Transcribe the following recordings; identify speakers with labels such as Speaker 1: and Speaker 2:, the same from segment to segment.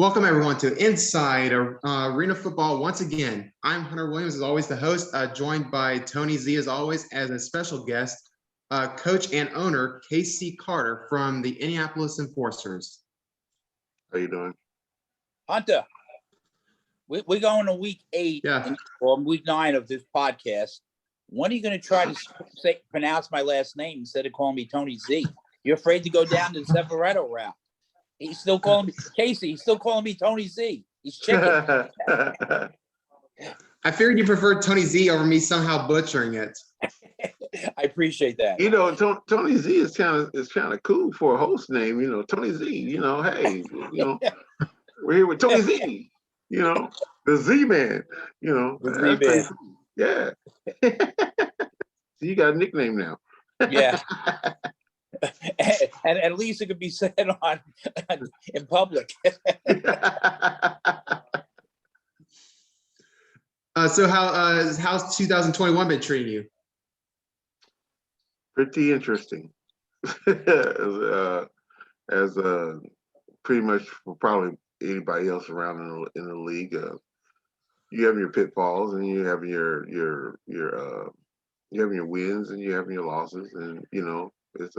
Speaker 1: Welcome everyone to Inside Arena Football once again. I'm Hunter Williams, as always, the host, joined by Tony Z, as always, as a special guest, coach and owner Casey Carter from the Indianapolis Enforcers.
Speaker 2: How you doing?
Speaker 3: Hunter, we're going to week 8 or week 9 of this podcast. When are you going to try to pronounce my last name instead of calling me Tony Z? You're afraid to go down the Zefiretto route. He's still calling me Casey. He's still calling me Tony Z. He's chicken.
Speaker 1: I figured you preferred Tony Z over me somehow butchering it.
Speaker 3: I appreciate that.
Speaker 2: You know, Tony Z is kind of cool for a host name. You know, Tony Z. You know, hey, you know, we're here with Tony Z. You know, the Z Man. You know,
Speaker 3: the Z Man.
Speaker 2: Cool. Yeah. So you got a nickname now.
Speaker 3: Yeah. and at least it could be said in public.
Speaker 1: So how's 2021 been treating you?
Speaker 2: Pretty interesting. as pretty much for probably anybody else around in the league, you have your pitfalls and you have your wins and you have your losses, and you know. It's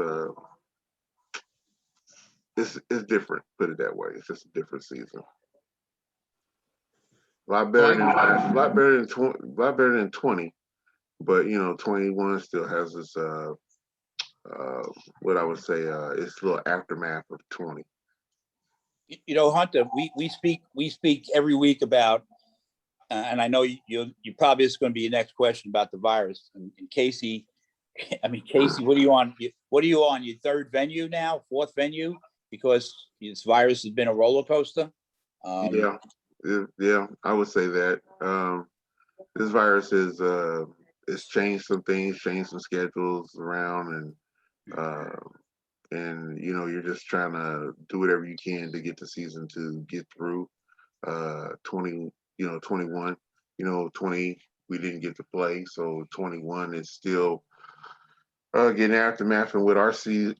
Speaker 2: different, put it that way. It's just a different season. A lot better than 20, but you know, 21 still has this what I would say it's a little aftermath of 20.
Speaker 3: You know, Hunter, we speak every week about and I know you probably is going to be your next question about the virus. And Casey, what are you on? What are you on? Your third venue now? Fourth venue? Because this virus has been a roller coaster.
Speaker 2: Yeah, I would say that. This virus has changed some things, changed some schedules around, and you know, you're just trying to do whatever you can to get the season to get through. 21. You know, 20 we didn't get to play, so 21 is still getting aftermath. And with our city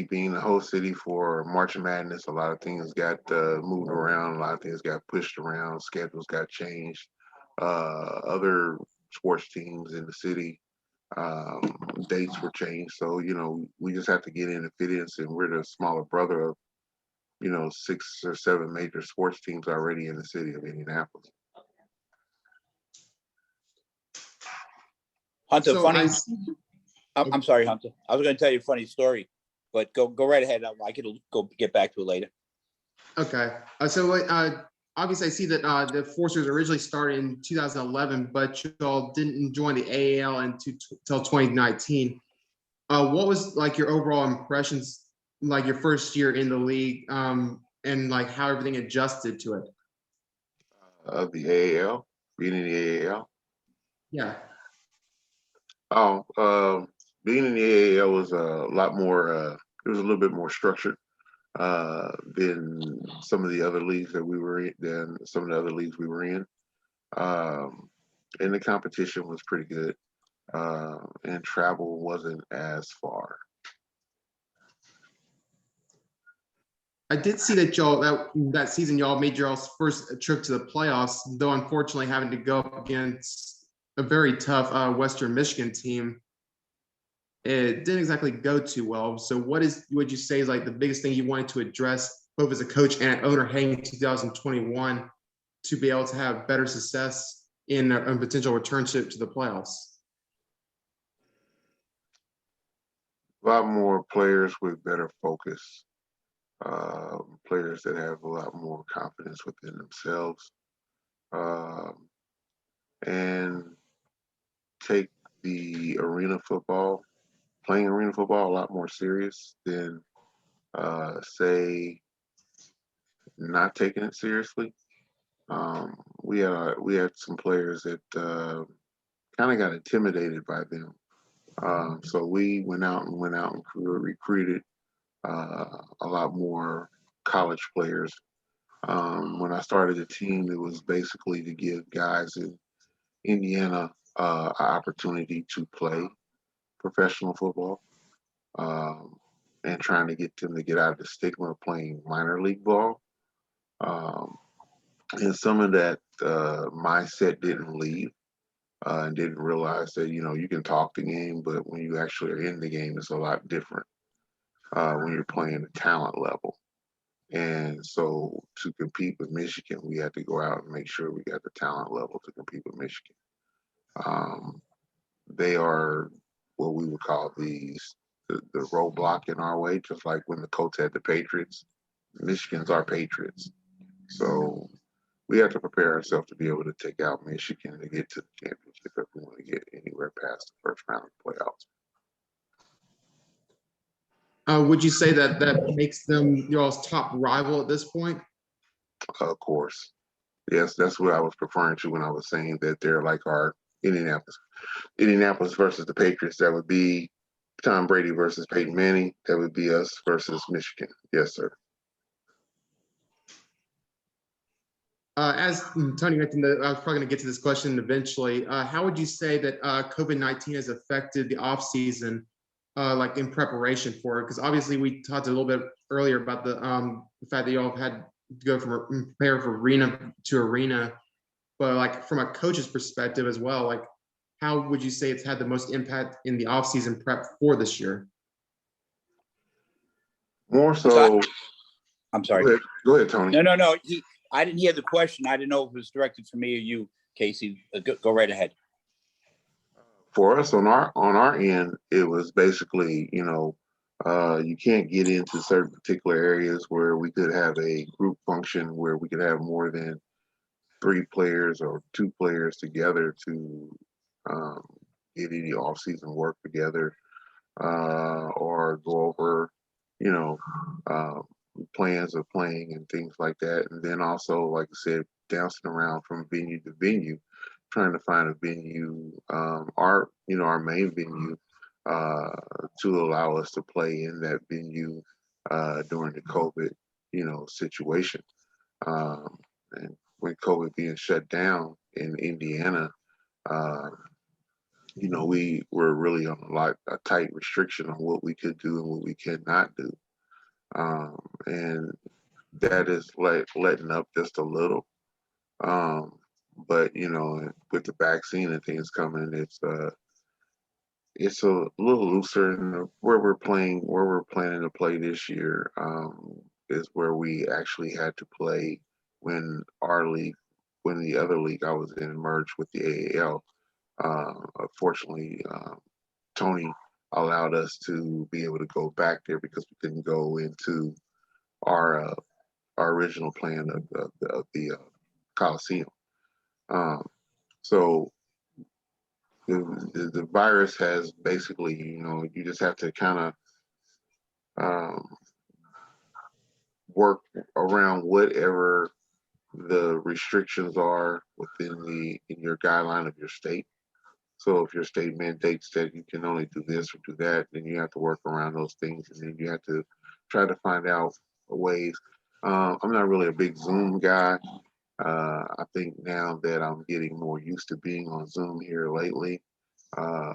Speaker 2: being the host city for March Madness, a lot of things got moved around, a lot of things got pushed around, schedules got changed. Other sports teams in the city, dates were changed. So, you know, we just have to get in and fit in. And we're the smaller brother of, you know, 6 or 7 major sports teams already in the city of Indianapolis.
Speaker 3: Hunter, so funny. I'm sorry, Hunter. I was going to tell you a funny story, but go right ahead. I could go get back to it later.
Speaker 1: Okay. Obviously, I see that the Forcers originally started in 2011, but you all didn't join the AAL until 2019. What was like your overall impressions, like your first year in the league, and like how everything adjusted to it?
Speaker 2: The AAL, being in the AAL.
Speaker 1: Yeah.
Speaker 2: Being in the AAL was a lot more. It was a little bit more structured than some of the other leagues that we were in. And the competition was pretty good, and travel wasn't as far.
Speaker 1: I did see that y'all that season y'all made y'all's first trip to the playoffs, though unfortunately having to go up against a very tough Western Michigan team. It didn't exactly go too well. So what would you say is like the biggest thing you wanted to address, both as a coach and owner heading 2021, to be able to have better success in a potential return trip to the playoffs?
Speaker 2: A lot more players with better focus, players that have a lot more confidence within themselves, and take the playing arena football a lot more serious than say not taking it seriously. We had some players that kind of got intimidated by them. So we went out and recruited a lot more college players. When I started the team, it was basically to give guys in Indiana an opportunity to play professional football, and trying to get them to get out of the stigma of playing minor league ball. And some of that mindset didn't leave, and didn't realize that, you can talk the game, but when you actually are in the game, it's a lot different when you're playing the talent level. And so to compete with Michigan, we had to go out and make sure we got the talent level to compete with Michigan. They are what we would call the roadblock in our way, just like when the Colts had the Patriots. Michigan's our Patriots. So we have to prepare ourselves to be able to take out Michigan to get to the championship if we want to get anywhere past the first round of the playoffs.
Speaker 1: Would you say that makes them y'all's top rival at this point?
Speaker 2: Of course. Yes, that's what I was referring to when I was saying that they're like our Indianapolis. Indianapolis versus the Patriots, that would be Tom Brady versus Peyton Manning. That would be us versus Michigan. Yes, sir.
Speaker 1: As Tony mentioned, I was probably going to get to this question eventually. How would you say that COVID-19 has affected the offseason, like in preparation for it? Because obviously we talked a little bit earlier about the fact that y'all have had to go from prepare for arena to arena, but like from a coach's perspective as well, like how would you say it's had the most impact in the offseason prep for this year?
Speaker 2: More so.
Speaker 3: I'm sorry.
Speaker 2: Go ahead, Tony.
Speaker 3: No. I didn't hear the question. I didn't know if it was directed for me or you, Casey. Go right ahead.
Speaker 2: For us on our end, it was basically, you can't get into certain particular areas where we could have a group function where we could have more than 3 players or 2 players together to get any off-season work together, or go over, plans of playing and things like that. And then also, like I said, bouncing around from venue to venue, trying to find a venue, our main venue, to allow us to play in that venue during the COVID, situation. And when COVID being shut down in Indiana, we were really on a tight restriction on what we could do and what we cannot do. And that is letting up just a little. But with the vaccine and things coming, it's a little looser. And where we're planning to play this year, is where we actually had to play when the other league I was in merged with the AAL. Unfortunately, Tony allowed us to be able to go back there because we couldn't go into our original plan of the Coliseum. So the virus has basically, you just have to kind of work around whatever the restrictions are in your guideline of your state. So if your state mandates that you can only do this or do that, then you have to work around those things, and then you have to try to find out ways. I'm not really a big Zoom guy. I think now that I'm getting more used to being on Zoom here lately, I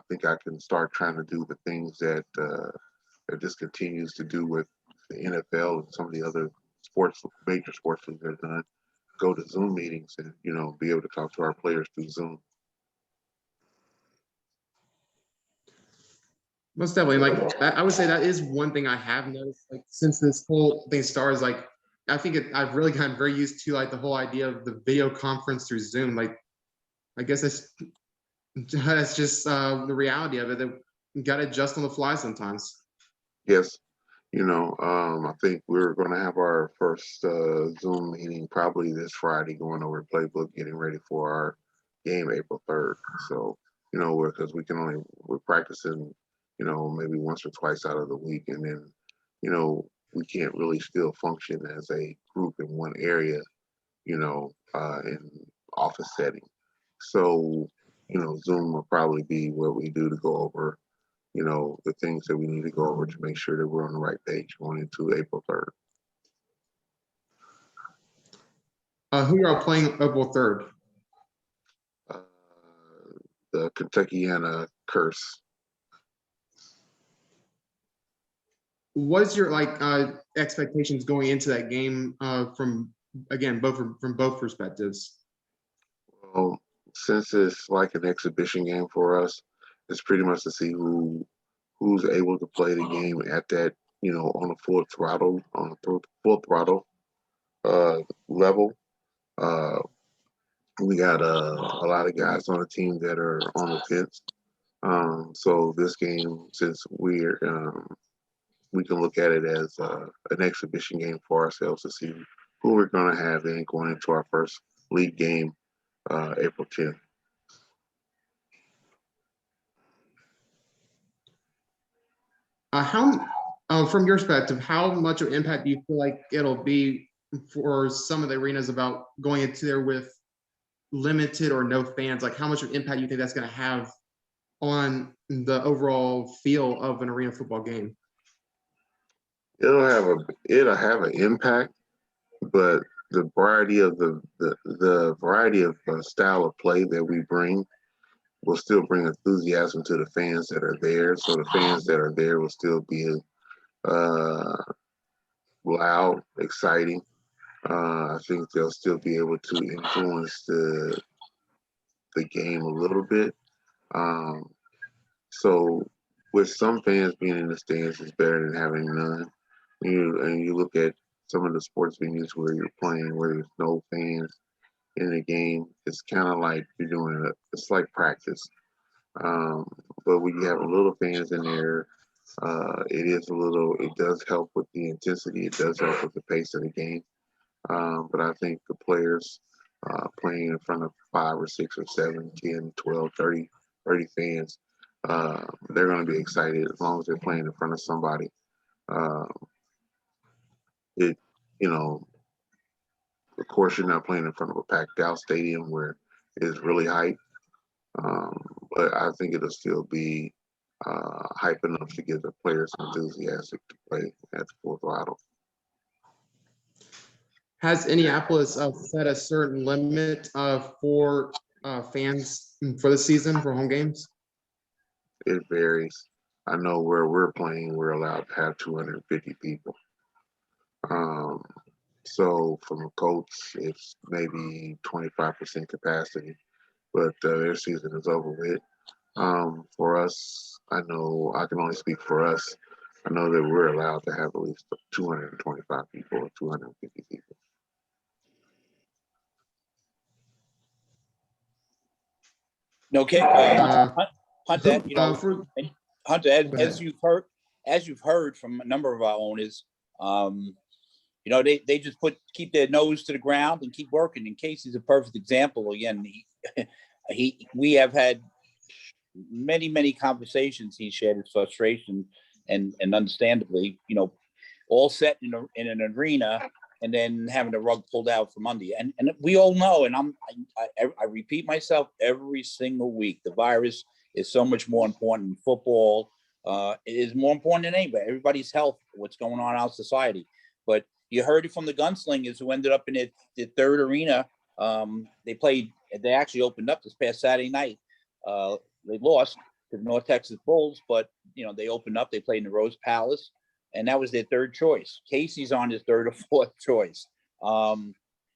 Speaker 2: think I can start trying to do the things that this continues to do with the NFL and some of the other major sports leagues have done. Go to Zoom meetings and be able to talk to our players through Zoom.
Speaker 1: Most definitely. Like I would say that is one thing I have noticed. Like since this whole thing started, like I think I've really gotten very used to like the whole idea of the video conference through Zoom. Like I guess that's just the reality of it. That you got to adjust on the fly sometimes.
Speaker 2: Yes. I think we're going to have our first Zoom meeting probably this Friday, going over the playbook, getting ready for our game April 3rd. So, because we're practicing, maybe once or twice out of the week. And then, we can't really still function as a group in one area, in office setting. So, Zoom will probably be what we do to go over the things that we need to go over to make sure that we're on the right page going into April 3rd.
Speaker 1: Who are playing April 3rd?
Speaker 2: The Kentuckiana Curse.
Speaker 1: what is your expectations going into that game from both perspectives?
Speaker 2: Well, since it's like an exhibition game for us, it's pretty much to see who's able to play the game at that, on a full throttle, full throttle level. We got a lot of guys on the team that are on the fence. So this game, since we can look at it as an exhibition game for ourselves to see who we're going to have in going into our first league game, April 10th.
Speaker 1: From your perspective, how much of an impact do you feel like it'll be for some of the arenas about going into there with limited or no fans? Like, how much of an impact do you think that's going to have on the overall feel of an arena football game?
Speaker 2: It'll have an impact, but the variety of the variety of style of play that we bring will still bring enthusiasm to the fans that are there. So the fans that are there will still be loud, exciting. I think they'll still be able to influence the game a little bit. So with some fans being in the stands is better than having none. You look at some of the sports venues where you're playing where there's no fans in the game. It's kind of like you're doing it's like practice. But when you have a little fans in there, it does help with the intensity. It does help with the pace of the game. But I think the players playing in front of 5 or 6 or 7, 10, 12, 30 fans, they're going to be excited as long as they're playing in front of somebody. It, you know, of course, you're not playing in front of a packed out stadium where it's really hype. But I think it'll still be hype enough to get the players enthusiastic to play at full throttle.
Speaker 1: Has Indianapolis set a certain limit for fans for the season for home games?
Speaker 2: It varies. I know where we're playing, we're allowed to have 250 people. So from a coach, it's maybe 25% capacity, but their season is over with. For us, I know I can only speak for us. I know that we're allowed to have at least 225 people or 250 people.
Speaker 3: Okay, Hunter, Hunter, as you've heard from a number of our owners, they just keep their nose to the ground and keep working. And Casey's a perfect example. Again, we have had many conversations. He shared his frustration, and understandably, all set in an arena, and then having the rug pulled out from under you. And we all know, and I repeat myself every single week, the virus is so much more important in football. It is more important than anybody. Everybody's health, what's going on in our society. But you heard it from the gunslingers who ended up in the third arena. They actually opened up this past Saturday night. They lost to the North Texas Bulls, but they opened up. They played in the Rose Palace, and that was their third choice. Casey's on his third or fourth choice.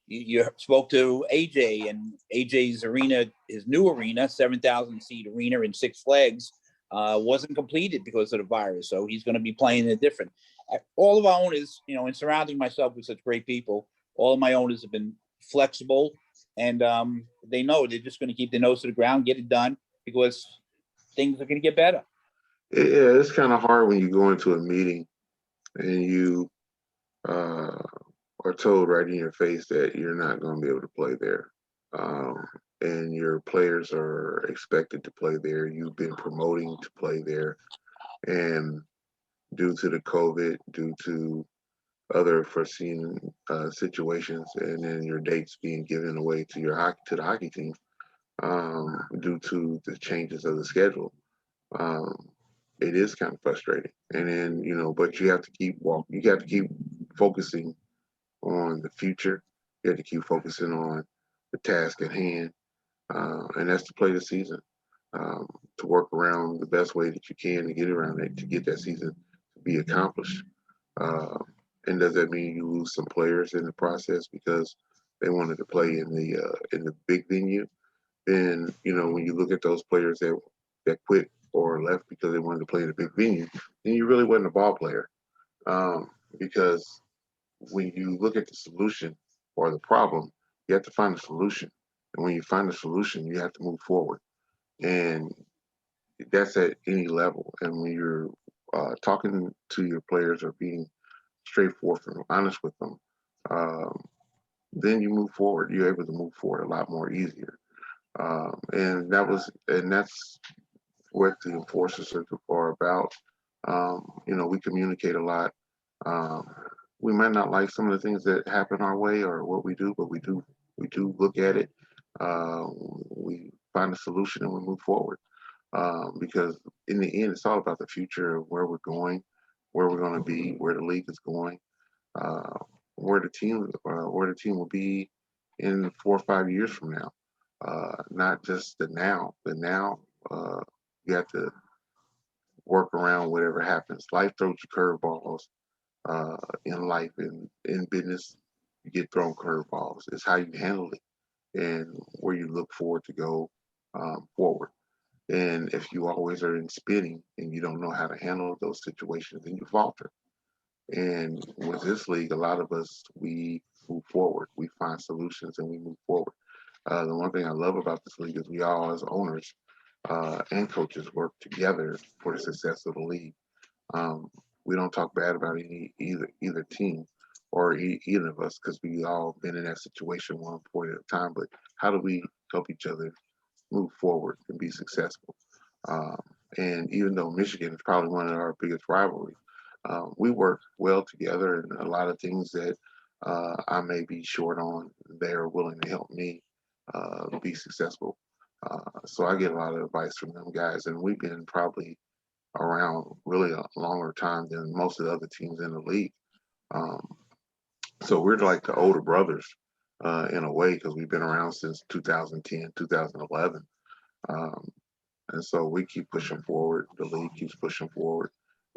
Speaker 3: You spoke to AJ, and AJ's arena, his new arena, 7,000 seat arena in Six Flags, wasn't completed because of the virus. So he's going to be playing it different. All of our owners, and surrounding myself with such great people, all of my owners have been flexible, and they know they're just going to keep their nose to the ground, get it done, because things are going to get better.
Speaker 2: Yeah, it's kind of hard when you go into a meeting and you are told right in your face that you're not going to be able to play there. And your players are expected to play there. You've been promoting to play there. And due to the COVID, due to other foreseen situations, and then your dates being given away to the hockey team due to the changes of the schedule. It is kind of frustrating. And then, but you have to keep walking. You have to keep focusing on the future. You have to keep focusing on the task at hand. And that's to play the season, to work around the best way that you can to get around it, to get that season to be accomplished. And does that mean you lose some players in the process because they wanted to play in the big venue? Then when you look at those players that quit or left because they wanted to play in a big venue, then you really wasn't a ball player. Because when you look at the solution or the problem, you have to find a solution. And when you find a solution, you have to move forward. And that's at any level. And when you're talking to your players or being straightforward and honest with them, um, then you move forward. You're able to move forward a lot more easier. And that's what the enforcers are about. We communicate a lot. Um, we might not like some of the things that happen our way or what we do, but we do look at it. Uh, we find a solution and we move forward. Because in the end, it's all about the future of where we're going, where we're going to be, where the league is going, uh, where the team will be in 4 or 5 years from now. Not just the now. The now, you have to work around whatever happens. Life throws you curveballs. In life, in business, you get thrown curveballs. It's how you handle it and where you look forward to go forward. And if you always are in spinning and you don't know how to handle those situations, then you falter. And with this league, a lot of us, we move forward. We find solutions and we move forward. The one thing I love about this league is we all, as owners and coaches, work together for the success of the league. Um, we don't talk bad about either team or either of us because we all been in that situation one point at a time. But how do we help each other move forward and be successful? Um, and even though Michigan is probably one of our biggest rivalries, we work well together, and a lot of things that I may be short on, they're willing to help me be successful. So I get a lot of advice from them guys, and we've been probably around really a longer time than most of the other teams in the league. Um, so we're like the older brothers in a way because we've been around since 2010, 2011. Um, and so we keep pushing forward. The league keeps pushing forward.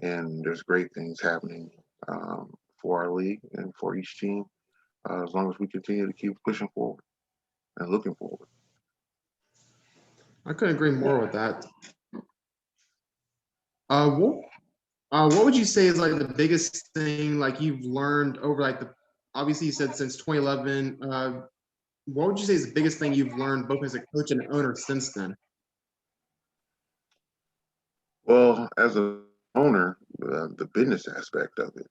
Speaker 2: And there's great things happening for our league and for each team as long as we continue to keep pushing forward and looking forward.
Speaker 1: I couldn't agree more with that. What what would you say is like the biggest thing like you've learned over like the obviously you said since 2011. What would you say is the biggest thing you've learned both as a coach and owner since then?
Speaker 2: Well, as a owner, the business aspect of it,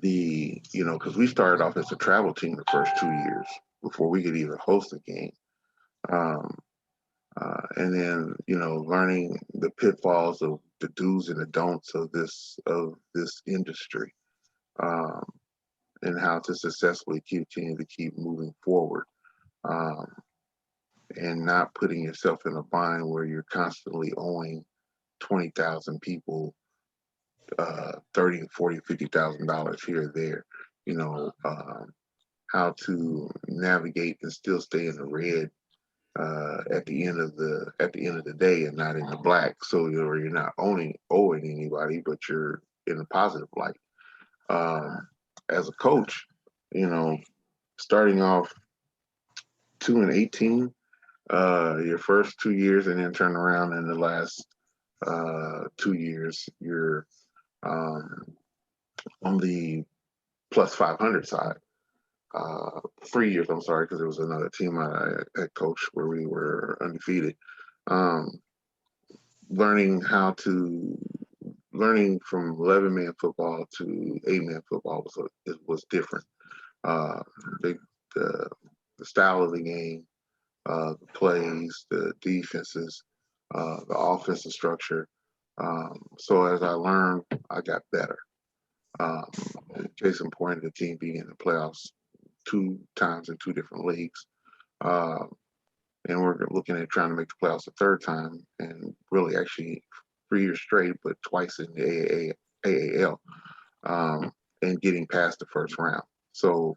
Speaker 2: because we started off as a travel team the first 2 years before we could even host a game. Um, and then learning the pitfalls of the do's and the don'ts of this industry, um, and how to successfully continue to keep moving forward, um, and not putting yourself in a bind where you're constantly owing 20,000 people 30, 40, $50,000 here or there. How to navigate and still stay in the red at the end of the day and not in the black. So you're not owing anybody, but you're in a positive light. As a coach, starting off 2-18, your first 2 years, and then turn around in the last 2 years, you're um, on the plus 500 side. 3 years, I'm sorry, because there was another team I had coached where we were undefeated. Um, learning from 11-man football to 8-man football was different. Uh, the, the style of the game, the plays, the defenses, the offensive structure. So as I learned, I got better. Um, Case in point, the team being in the playoffs 2 times in 2 different leagues. Uh, and we're looking at trying to make the playoffs a third time, and really actually 3 years straight, but twice in the AAL, and getting past the first round. So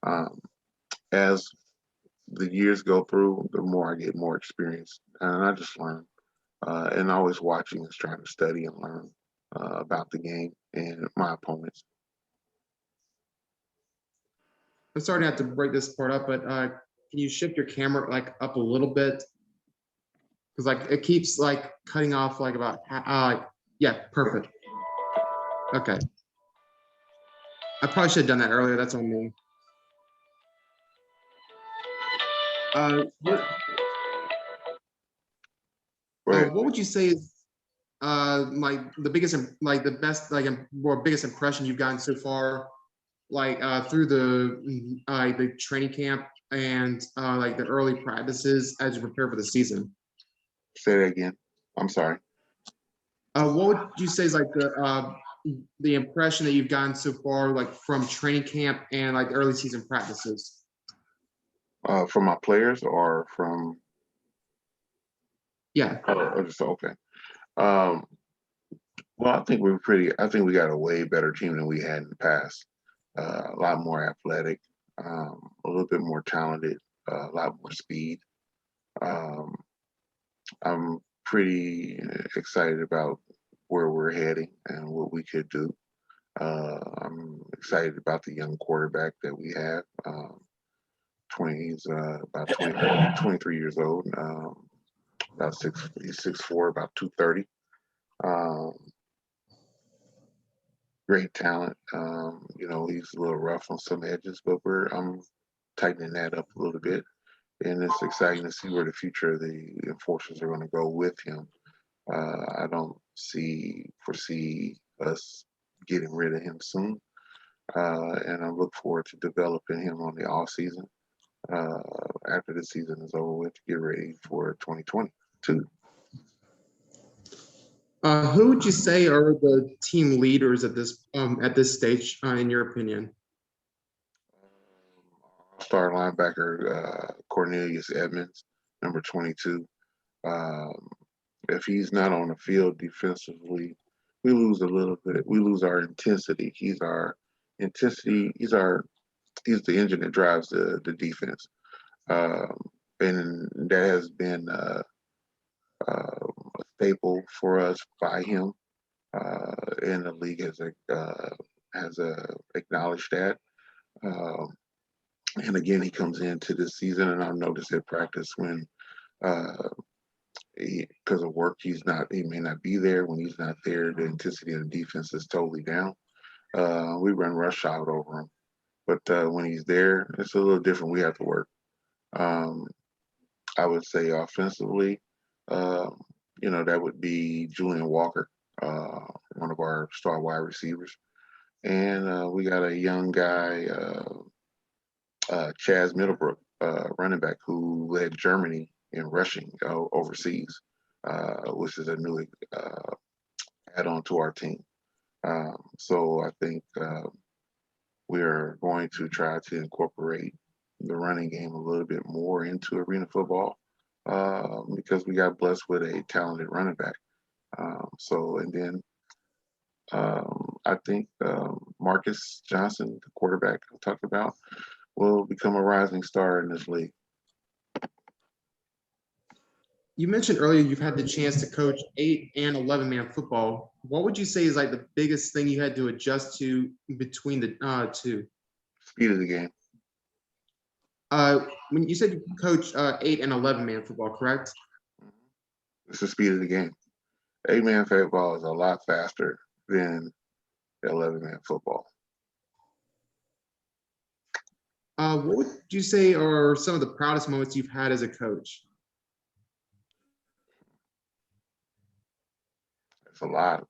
Speaker 2: um, as the years go through, the more I get more experience, and I just learn, and always watching is trying to study and learn about the game and my opponents.
Speaker 1: I'm sorry to have to break this part up, but can you shift your camera like up a little bit? Because like it keeps like cutting off like about yeah, perfect. Okay. I probably should have done that earlier. That's on me. What would you say is like the biggest, like the best, like or biggest impression you've gotten so far, like through the training camp and like the early practices as you prepare for the season?
Speaker 2: Say that again. I'm sorry.
Speaker 1: What would you say is like the impression that you've gotten so far, like from training camp and like the early season practices?
Speaker 2: From my players or from?
Speaker 1: Yeah.
Speaker 2: Okay. Well, I think we got a way better team than we had in the past. A lot more athletic, a little bit more talented, a lot more speed. I'm pretty excited about where we're heading and what we could do. I'm excited about the young quarterback that we have. He's about 23 years old, about he's 6'4", about 230. Great talent. He's a little rough on some edges, but I'm tightening that up a little bit. And it's exciting to see where the future of the Enforcers are going to go with him. I don't foresee us getting rid of him soon. And I look forward to developing him on the off season after the season is over with to get ready for 2022.
Speaker 1: Who would you say are the team leaders at this stage, in your opinion?
Speaker 2: Star linebacker Cornelius Edmonds, number 22. If he's not on the field defensively, we lose a little bit. We lose our intensity. He's our intensity. He's the engine that drives the defense, and that has been a staple for us by him. And the league has acknowledged that. And again, he comes into this season, and I've noticed at practice when, because of work, he may not be there. When he's not there, the intensity of the defense is totally down. We run rush out over him, but when he's there, it's a little different. We have to work. I would say offensively, that would be Julian Walker, one of our star wide receivers, and we got a young guy. Chaz Middlebrook, running back who led Germany in rushing overseas, which is a new add-on to our team. So I think we're going to try to incorporate the running game a little bit more into arena football because we got blessed with a talented running back. And then I think Marcus Johnson, the quarterback I talked about, will become a rising star in this league.
Speaker 1: You mentioned earlier you've had the chance to coach 8 and 11-man football. What would you say is like the biggest thing you had to adjust to between the two?
Speaker 2: Speed of the game.
Speaker 1: When you said you coach 8 and 11-man football, correct?
Speaker 2: It's the speed of the game. 8-man football is a lot faster than 11-man football.
Speaker 1: What would you say are some of the proudest moments you've had as a coach?
Speaker 2: It's a lot.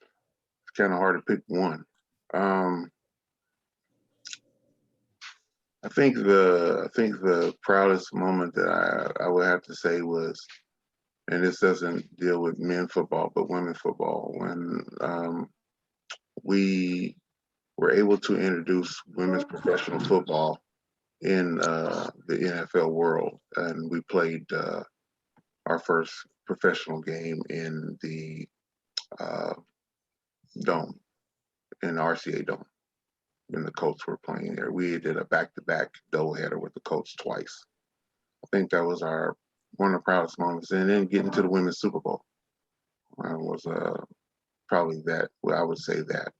Speaker 2: It's kind of hard to pick one. I think the proudest moment that I would have to say was, and this doesn't deal with men football, but women football, when we were able to introduce women's professional football in the NFL world, and we played our first professional game in the dome, in the RCA dome, when the Colts were playing there. We did a back-to-back doubleheader with the Colts twice. I think that was one of the proudest moments. And then getting to the women's Super Bowl was probably that. Well, I would say that.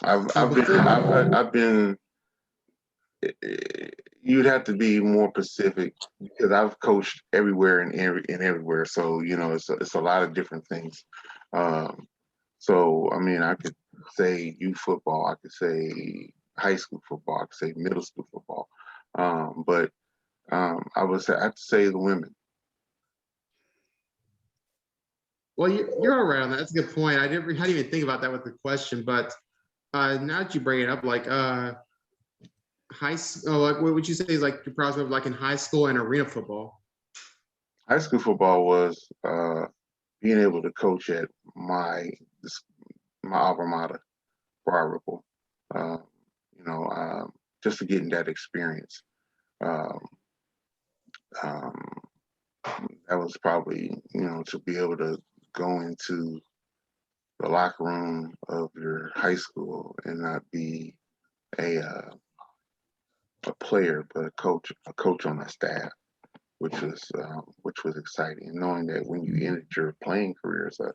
Speaker 2: I've been. You'd have to be more specific because I've coached everywhere and everywhere. So it's a lot of different things. So I mean, I could say youth football, I could say high school football, I could say middle school football, but I would say I'd say the women.
Speaker 1: Well, you're all right on that. That's a good point. I didn't even think about that with the question, but now that you bring it up, like high school, like what would you say is like your prospect like in high school and arena football?
Speaker 2: High school football was being able to coach at my alma mater, Broad Ripple. You know, just to getting that experience. Um, um, that was probably, to be able to go into the locker room of your high school and not be a player, but a coach on the staff, which was exciting. Knowing that when you ended your playing career as a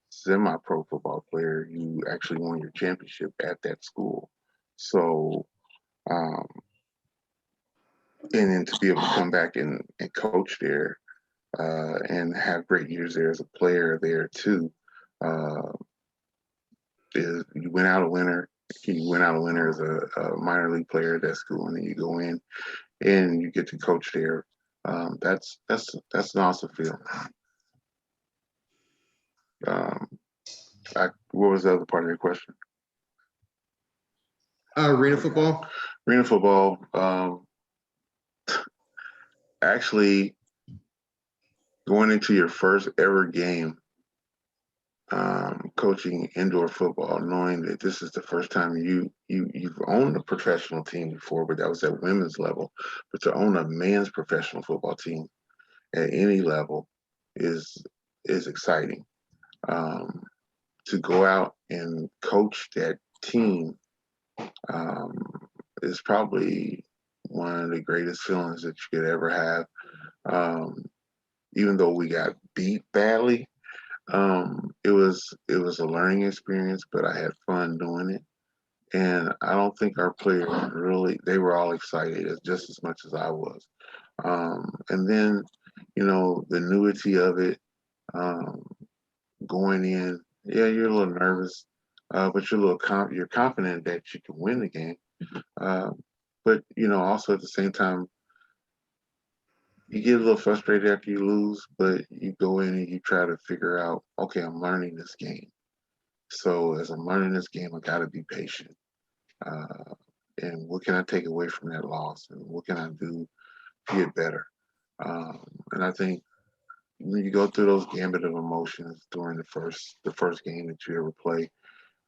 Speaker 2: semi-pro football player, you actually won your championship at that school. So, um, and then to be able to come back and coach there and have great years there as a player there too. Uh, you went out a winner. You went out a winner as a minor league player at that school, and then you go in and you get to coach there. That's an awesome feeling. What was the other part of your question?
Speaker 1: Arena football.
Speaker 2: Arena football. Actually, going into your first ever game, coaching indoor football, knowing that this is the first time you've owned a professional team before, but that was at women's level. But to own a men's professional football team at any level is exciting. To go out and coach that team is probably one of the greatest feelings that you could ever have. Even though we got beat badly, it was a learning experience, but I had fun doing it. And I don't think our players they were all excited just as much as I was. And then, the newity of it, going in, yeah, you're a little nervous, but you're confident that you can win the game. But also at the same time, you get a little frustrated after you lose, but you go in and you try to figure out, okay, I'm learning this game. So as I'm learning this game, I got to be patient. And what can I take away from that loss? And what can I do to get better? And I think when you go through those gambit of emotions during the first game that you ever play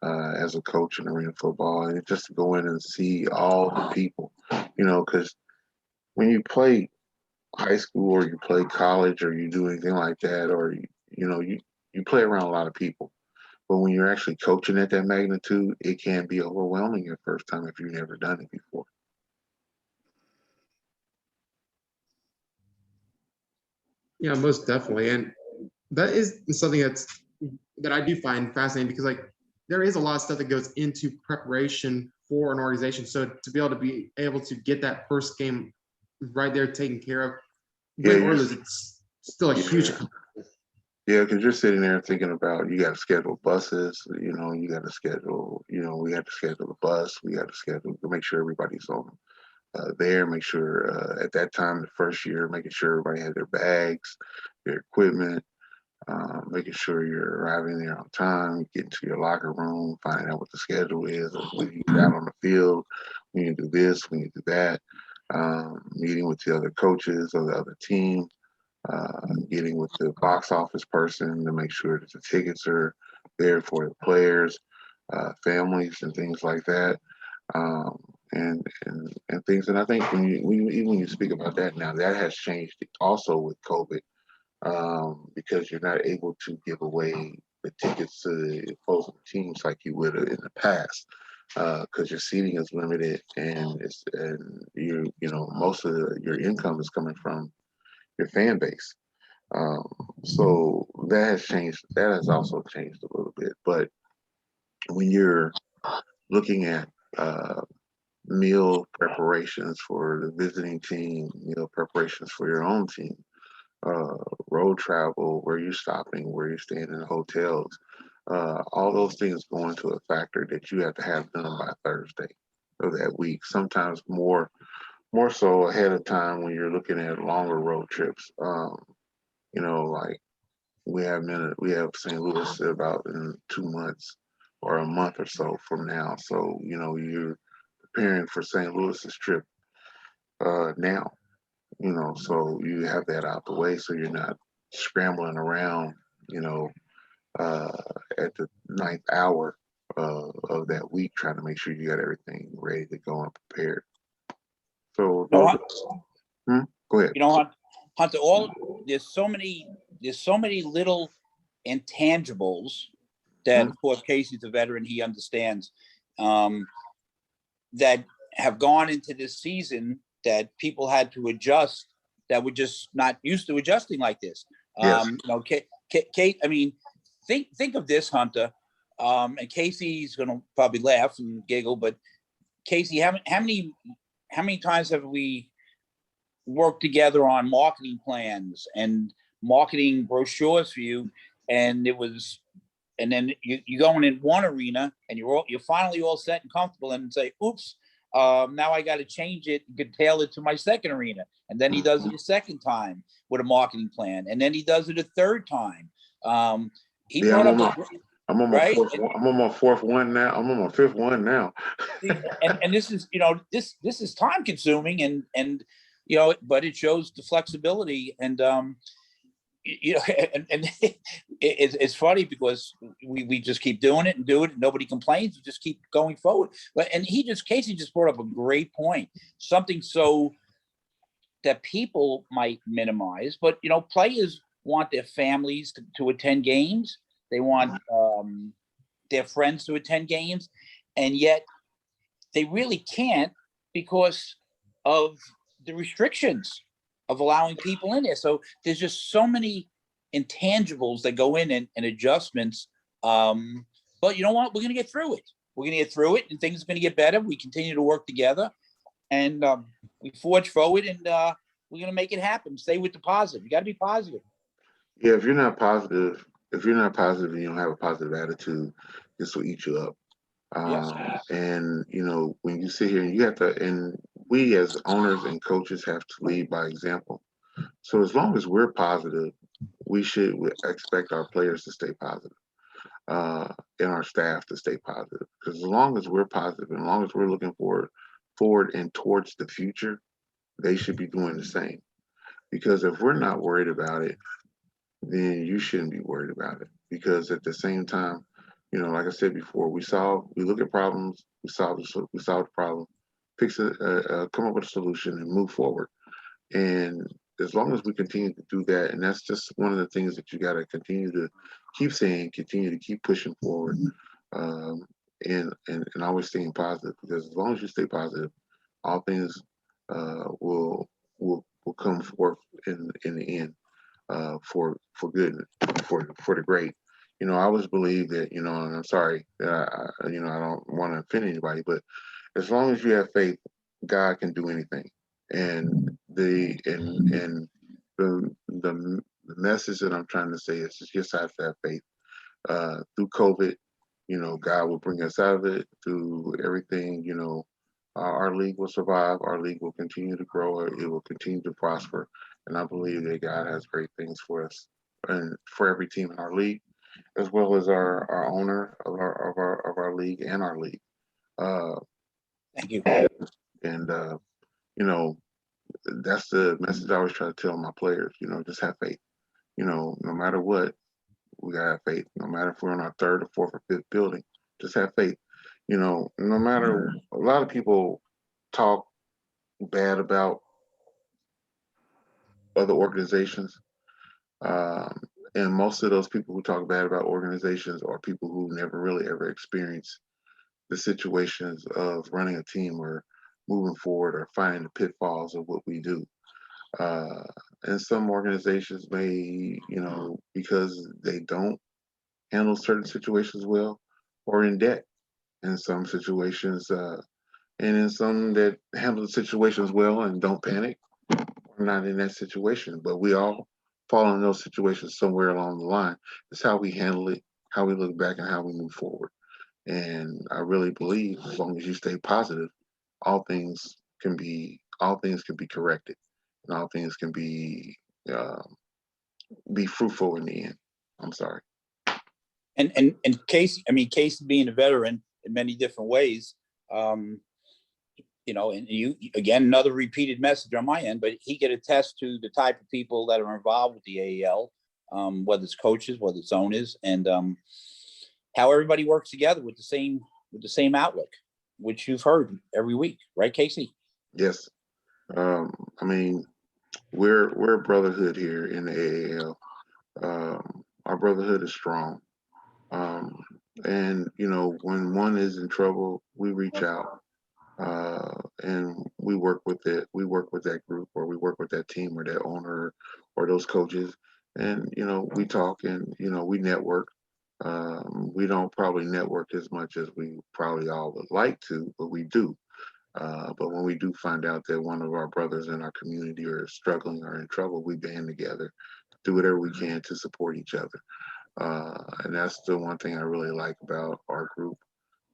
Speaker 2: as a coach in arena football, and just to go in and see all the people, because when you play high school or you play college or you do anything like that, or you play around a lot of people. But when you're actually coaching at that magnitude, it can be overwhelming your first time if you've never done it before.
Speaker 1: Yeah, most definitely. And that is something that I do find fascinating because like there is a lot of stuff that goes into preparation for an organization. So to be able to get that first game right there taken care of, win or lose, it's still a huge.
Speaker 2: Yeah, because you're sitting there thinking about you got to schedule buses. You got to schedule. We have to schedule the bus. We got to schedule to make sure everybody's on there. Make sure at that time the first year, making sure everybody had their bags, their equipment. Making sure you're arriving there on time, getting to your locker room, finding out what the schedule is, when you get out on the field, when you do this, when you do that, meeting with the other coaches of the other team, getting with the box office person to make sure that the tickets are there for the players, families, and things like that. And things. And I think even when you speak about that now, that has changed also with COVID. Because you're not able to give away the tickets to the opposing teams like you would in the past, because your seating is limited and most of your income is coming from your fan base. So that has changed. That has also changed a little bit. But when you're looking at meal preparations for the visiting team, meal preparations for your own team, uh, road travel, where you're stopping, where you're staying in hotels, all those things go into a factor that you have to have done by Thursday of that week. Sometimes more so ahead of time when you're looking at longer road trips. Like we have St. Louis about in 2 months or a month or so from now. So you're preparing for St. Louis's trip now. So you have that out the way, so you're not scrambling around. You know, uh, at the ninth hour of that week, trying to make sure you got everything ready to go and prepared. So
Speaker 3: No,
Speaker 2: those. Go ahead.
Speaker 3: Hunter, there's so many little intangibles that, of course, Casey's a veteran, he understands, that have gone into this season that people had to adjust, that were just not used to adjusting like this.
Speaker 2: Yes.
Speaker 3: Kate, I mean, think of this, Hunter, and Casey's going to probably laugh and giggle, but Casey, how many times have we worked together on marketing plans and marketing brochures for you, and then you going in one arena and you're finally all set and comfortable, and say, oops, now I got to change it and get tailored to my second arena. And then he does it a second time with a marketing plan, and then he does it a third time. He brought up
Speaker 2: I'm on my
Speaker 3: right.
Speaker 2: I'm on my fourth one now. I'm on my fifth one now.
Speaker 3: and this is this is time consuming, and but it shows the flexibility, and and it's funny because we just keep doing it and do it, and nobody complains. We just keep going forward. But Casey just brought up a great point, something so that people might minimize, but players want their families to attend games. They want their friends to attend games, and yet they really can't because of the restrictions of allowing people in there. So there's just so many intangibles that go in and adjustments. But you know what? We're going to get through it. We're going to get through it, and things are going to get better. We continue to work together, and we forge forward, and we're going to make it happen. Stay with the positive. You got to be positive.
Speaker 2: Yeah, if you're not positive and you don't have a positive attitude, this will eat you up.
Speaker 3: Yes.
Speaker 2: And when you sit here and you have to, and we as owners and coaches have to lead by example. So as long as we're positive, we should expect our players to stay positive, and our staff to stay positive. Because as long as we're positive, and as long as we're looking forward and towards the future, they should be doing the same. Because if we're not worried about it, then you shouldn't be worried about it. Because at the same time, like I said before, we look at problems, we solve the problem, fix it, come up with a solution, and move forward. And as long as we continue to do that, and that's just one of the things that you got to continue to keep saying, continue to keep pushing forward, and always staying positive. Because as long as you stay positive, all things will come forth in the end, for good, for the great. I always believe that, and I'm sorry that I don't want to offend anybody, but as long as you have faith, God can do anything. And the message that I'm trying to say is just have to have faith. Through COVID, God will bring us out of it. Through everything, our league will survive. Our league will continue to grow. It will continue to prosper. And I believe that God has great things for us and for every team in our league, as well as our owner of our league and our league.
Speaker 3: Thank you.
Speaker 2: And that's the message I always try to tell my players. Just have faith. No matter what, we gotta have faith. No matter if we're on our third or fourth or fifth building, just have faith. No matter, a lot of people talk bad about other organizations. And most of those people who talk bad about organizations are people who never really ever experienced the situations of running a team or moving forward or finding the pitfalls of what we do. And some organizations may, because they don't handle certain situations well, or in debt in some situations, and in some that handle the situations well and don't panic, we're not in that situation. But we all fall in those situations somewhere along the line. It's how we handle it, how we look back, and how we move forward. And I really believe as long as you stay positive, all things all things can be corrected, and all things can uh, be fruitful in the end. I'm sorry.
Speaker 3: And Casey being a veteran in many different ways, and you again, another repeated message on my end, but he could attest to the type of people that are involved with the AAL, whether it's coaches, whether it's owners, and how everybody works together with the same outlook, which you've heard every week, right, Casey?
Speaker 2: Yes. I mean, we're a brotherhood here in the AAL. Our brotherhood is strong. And when one is in trouble, we reach out, and we work with it. We work with that group, or we work with that team, or that owner, or those coaches, and we talk, and we network. We don't probably network as much as we probably all would like to, but we do. But when we do find out that one of our brothers in our community are struggling or in trouble, we band together, do whatever we can to support each other. And that's the one thing I really like about our group.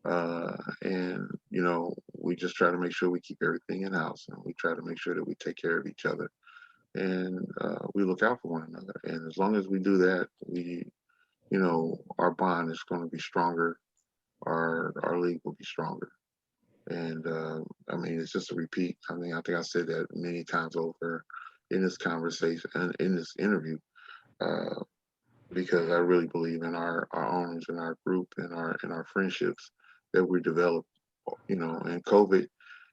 Speaker 2: And we just try to make sure we keep everything in house, and we try to make sure that we take care of each other, and we look out for one another. And as long as we do that, our bond is going to be stronger. Our league will be stronger. And it's just a repeat. I think I said that many times over in this conversation and in this interview, because I really believe in our owners and our group and our friendships that we developed. And COVID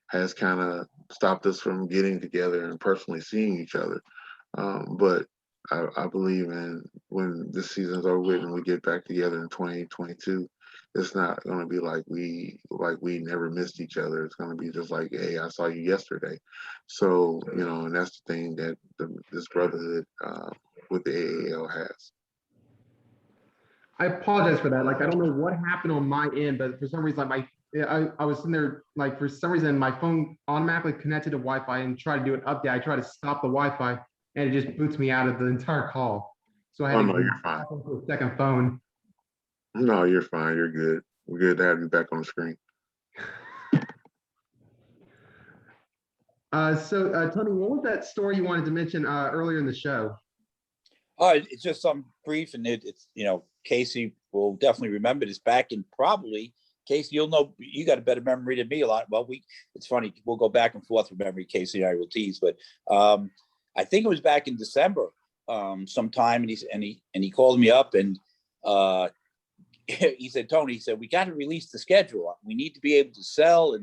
Speaker 2: has kind of stopped us from getting together and personally seeing each other. But I believe in when this season's over with and we get back together in 2022, it's not going to be like we never missed each other. It's going to be just like, hey, I saw you yesterday. So and that's the thing that this brotherhood with the AAL has.
Speaker 1: I apologize for that. Like, I don't know what happened on my end, but for some reason, I was sitting there, like, for some reason, my phone automatically connected to Wi-Fi and tried to do an update. I tried to stop the Wi-Fi, and it just boots me out of the entire call. So I had to
Speaker 2: no, you're fine.
Speaker 1: to a second phone.
Speaker 2: No, you're fine. You're good. We're good to have you back on the screen.
Speaker 1: So Tony, what was that story you wanted to mention earlier in the show?
Speaker 3: It's just some brief, and it's Casey will definitely remember this. Back in probably, Casey, you'll know, you got a better memory than me a lot. Well, it's funny, we'll go back and forth with memory. Casey and I will tease, but I think it was back in December sometime, and he called me up, and he said, Tony, he said, we got to release the schedule. We need to be able to sell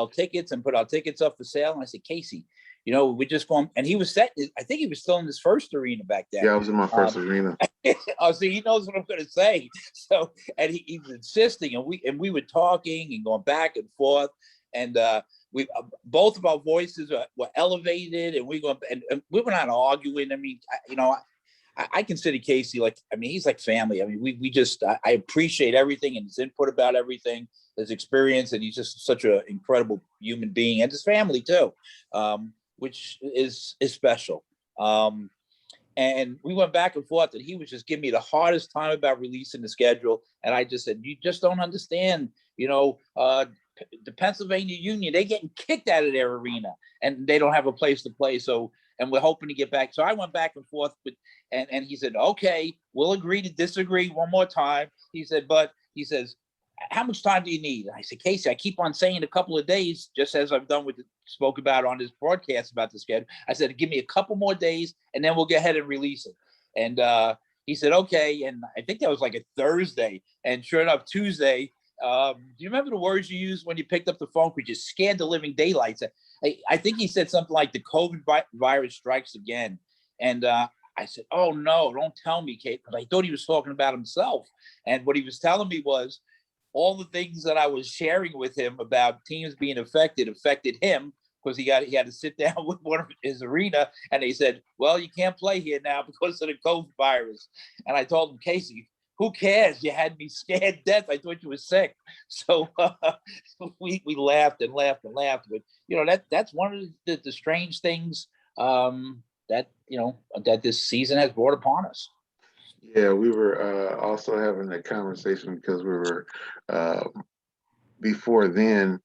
Speaker 3: tickets and put our tickets up for sale. And I said, Casey, we're just going, and he was set. I think he was still in his first arena back then.
Speaker 2: Yeah, I was in my first arena.
Speaker 3: Oh, so he knows what I'm going to say. So, and he was insisting, and we were talking and going back and forth, and we both of our voices were elevated, and we were not arguing. I mean, I consider Casey he's like family. I mean, we just I appreciate everything and his input about everything, his experience, and he's just such an incredible human being, and his family too. Which is special. And we went back and forth, and he was just giving me the hardest time about releasing the schedule. And I just said, you just don't understand, the Pennsylvania Union, they're getting kicked out of their arena and they don't have a place to play. So, and we're hoping to get back. So I went back and forth and he said, okay, we'll agree to disagree one more time. He said, but he says, how much time do you need? And I said, Casey, I keep on saying a couple of days, just as I've done spoke about on his broadcast about the schedule. I said, give me a couple more days and then we'll go ahead and release it. And he said, okay. And I think that was like a Thursday. And sure enough, Tuesday, do you remember the words you used when you picked up the phone? We just scared the living daylights. I think he said something like the COVID virus strikes again. And I said, oh no, don't tell me, Kate, because I thought he was talking about himself. And what he was telling me was, all the things that I was sharing with him about teams being affected him, because he had to sit down with one of his arena, and they said, well, you can't play here now because of the COVID virus. And I told him, Casey, who cares? You had me scared to death. I thought you were sick. So we laughed and laughed and laughed. But that's one of the strange things that that this season has brought upon us.
Speaker 2: Yeah, we were also having that conversation because we were before then.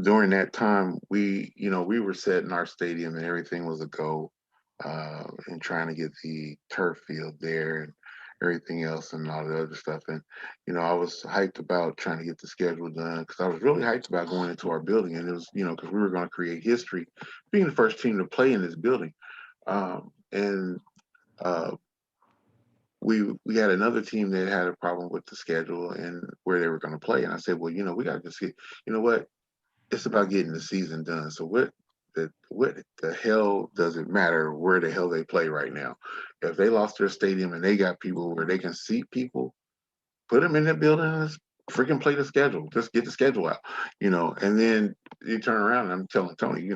Speaker 2: During that time, we were setting our stadium and everything was a go, and trying to get the turf field there and everything else and all the other stuff. And I was hyped about trying to get the schedule done because I was really hyped about going into our building, and it was because we were going to create history, being the first team to play in this building, and we had another team that had a problem with the schedule and where they were going to play, and I said, well, we got to just get, what. It's about getting the season done. So what the hell does it matter where the hell they play right now? If they lost their stadium and they got people where they can seat people, put them in that building and freaking play the schedule. Just get the schedule out, and then you turn around and I'm telling Tony,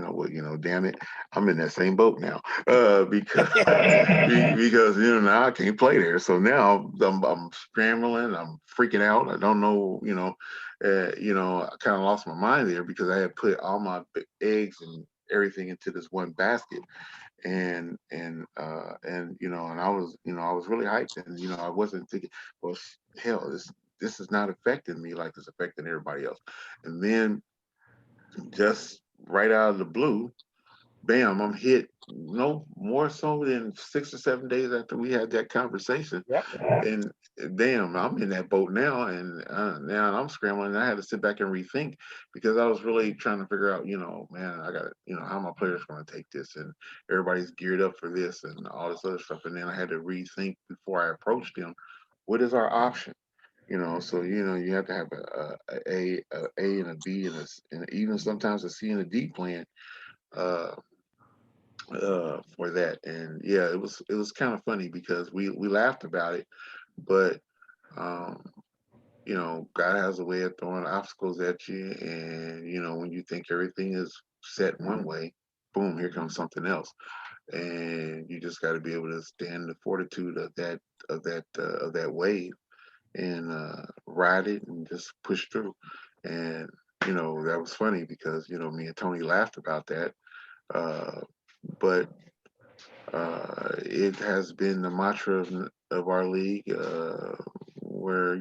Speaker 2: damn it, I'm in that same boat now. Because now I can't play there. So now I'm scrambling, I'm freaking out. I don't know, I kind of lost my mind there because I had put all my eggs and everything into this one basket. And I was really hyped, and I wasn't thinking, well, hell, this is not affecting me like it's affecting everybody else. And then just right out of the blue, bam, I'm hit no more so than 6 or 7 days after we had that conversation.
Speaker 3: Yep.
Speaker 2: And damn, I'm in that boat now, and now I'm scrambling. I had to sit back and rethink because I was really trying to figure out, man, I got to, how my players going to take this, and everybody's geared up for this and all this other stuff. And then I had to rethink before I approached them, what is our option? So you have to have a and a B and even sometimes a C and a D plan for that. And yeah, it was kind of funny because we laughed about it, but God has a way of throwing obstacles at you, and when you think everything is set one way, boom, here comes something else, and you just got to be able to stand the fortitude of that wave and ride it and just push through. And that was funny because me and Tony laughed about that, but it has been the mantra of our league, where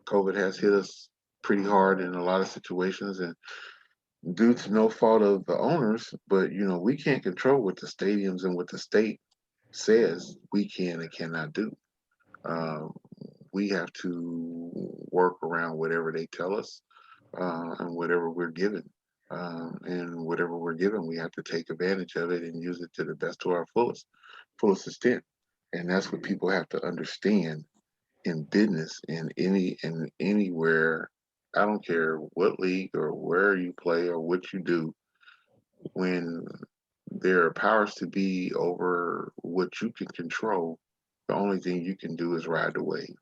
Speaker 2: COVID has hit us pretty hard in a lot of situations, and due to no fault of the owners, but we can't control what the stadiums and what the state says we can and cannot do. Um, we have to work around whatever they tell us, and whatever we're given. And whatever we're given, we have to take advantage of it and use it to the best to our fullest extent. And that's what people have to understand in business, in anywhere. I don't care what league or where you play or what you do. When there are powers to be over what you can control, the only thing you can do is ride the wave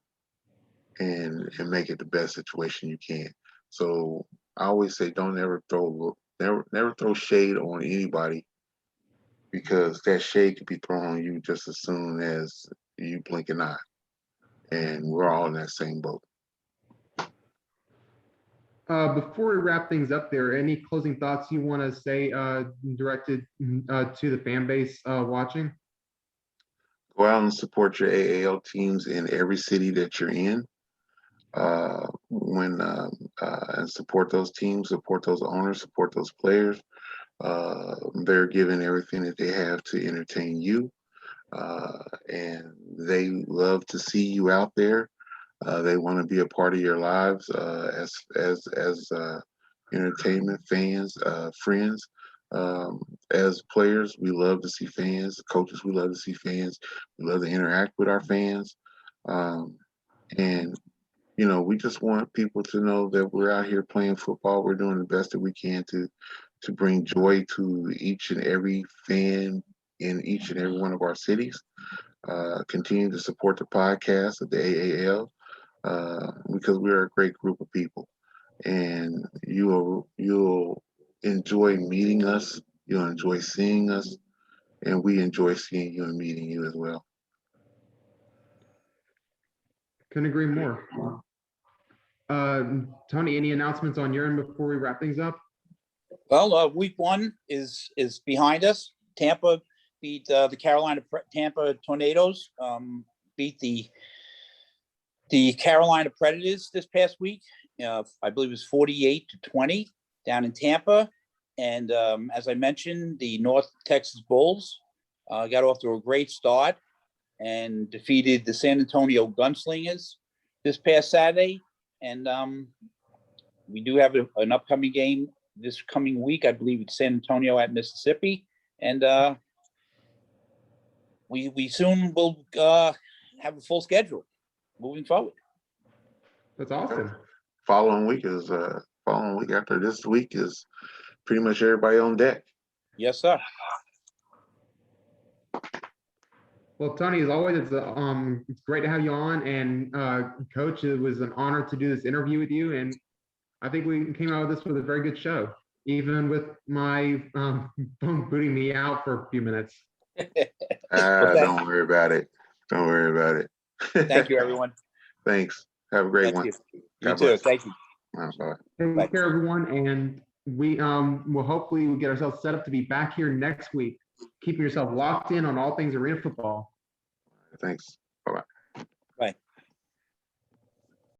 Speaker 2: and make it the best situation you can. So I always say, don't ever never throw shade on anybody, because that shade could be thrown on you just as soon as you blink an eye. And we're all in that same boat.
Speaker 1: Before we wrap things up there, any closing thoughts you want to say directed to the fan base watching?
Speaker 2: Go out and support your AAL teams in every city that you're in. And support those teams, support those owners, support those players. They're giving everything that they have to entertain you, and they love to see you out there. They want to be a part of your lives, as entertainment fans, friends. As players, we love to see fans. Coaches, we love to see fans. We love to interact with our fans, and we just want people to know that we're out here playing football. We're doing the best that we can to bring joy to each and every fan in each and every one of our cities. Continue to support the podcast of the AAL, because we're a great group of people, and you'll enjoy meeting us. You'll enjoy seeing us, and we enjoy seeing you and meeting you as well.
Speaker 1: Couldn't agree more. Tony, any announcements on your end before we wrap things up?
Speaker 3: Well, week 1 is behind us. Tampa beat the Tampa Tornadoes, beat the Carolina Predators this past week. I believe it was 48-20 down in Tampa. And as I mentioned, the North Texas Bulls got off to a great start and defeated the San Antonio Gunslingers this past Saturday. And we do have an upcoming game this coming week. I believe it's San Antonio at Mississippi. And we soon will have a full schedule moving forward.
Speaker 1: That's awesome.
Speaker 2: Following week after this week is pretty much everybody on deck.
Speaker 3: Yes, sir.
Speaker 1: Well, Tony, as always, it's great to have you on. And Coach, it was an honor to do this interview with you. And I think we came out of this with a very good show, even with my phone booting me out for a few minutes.
Speaker 2: Don't worry about it. Don't worry about it.
Speaker 3: Thank you, everyone.
Speaker 2: Thanks. Have a great one.
Speaker 3: You too. Thank you.
Speaker 2: Bye.
Speaker 1: Take care, everyone. And we will hopefully get ourselves set up to be back here next week. Keeping yourself locked in on all things arena football.
Speaker 2: Thanks. Bye-bye.